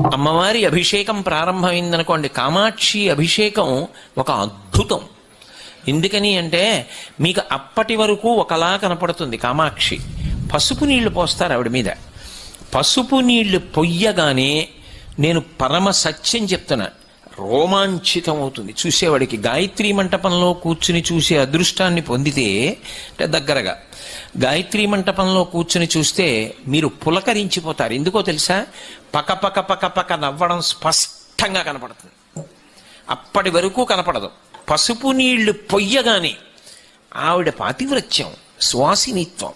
అమ్మవారి అభిషేకం ప్రారంభమైందనుకోండి, కామాక్షి అభిషేకం ఒక అద్భుతం. ఎందుకని అంటే మీకు అప్పటి వరకు ఒకలా కనపడుతుంది కామాక్షి. పసుపు నీళ్లు పోస్తారు ఆవిడ మీద. పసుపు నీళ్లు పొయ్యగానే నేను పరమ సత్యం చెప్తున్నా, రోమాంచితం అవుతుంది చూసేవాడికి. గాయత్రీ మంటపంలో కూర్చుని చూసే అదృష్టాన్ని పొందితే, అంటే దగ్గరగా గాయత్రీ మంటపంలో కూర్చుని చూస్తే మీరు పులకరించిపోతారు. ఎందుకో తెలుసా? పక పక పక పక నవ్వడం స్పష్టంగా కనపడుతుంది. అప్పటి వరకు కనపడదు. పసుపు నీళ్లు పొయ్యగానే ఆవిడ పాతివ్రత్యం, సువాసినిత్వం,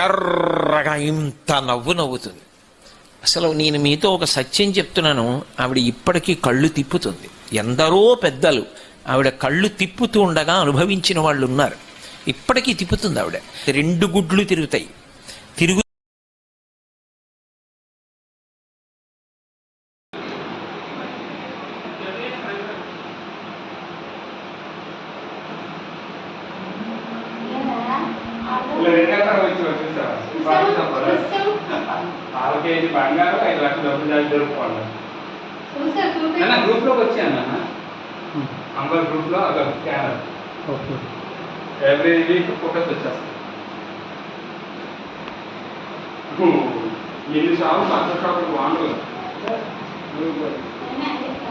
ఎర్రగా ఇంత నవ్వు నవ్వుతుంది. అసలు నేను మీతో ఒక సత్యం చెప్తున్నాను, ఆవిడ ఇప్పటికీ కళ్ళు తిప్పుతుంది. ఎందరో పెద్దలు ఆవిడ కళ్ళు తిప్పుతూ ఉండగా అనుభవించిన వాళ్ళు ఉన్నారు. ఇప్పటికీ తిప్పుతుంది ఆవిడ. 2 గుడ్లు తిరుగుతాయి. తిరుగు కేజీ బంగారు 5 లక్షల డబ్బులు జరుపుకోండి. గ్రూప్ లోకి వచ్చాను అంబర్ గ్రూప్ లో అదొక స్కానర్. ఎవ్రీ వీక్ ఫోటోస్ వచ్చేస్తాయి. ఎన్ని షాపు 10 షాపులు వాండలు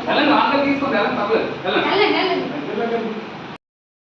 వెళ్ళండి, ఆన్లైన్ తీసుకోండి. వెళ్ళండి, తప్పలేదు. వెళ్ళండి.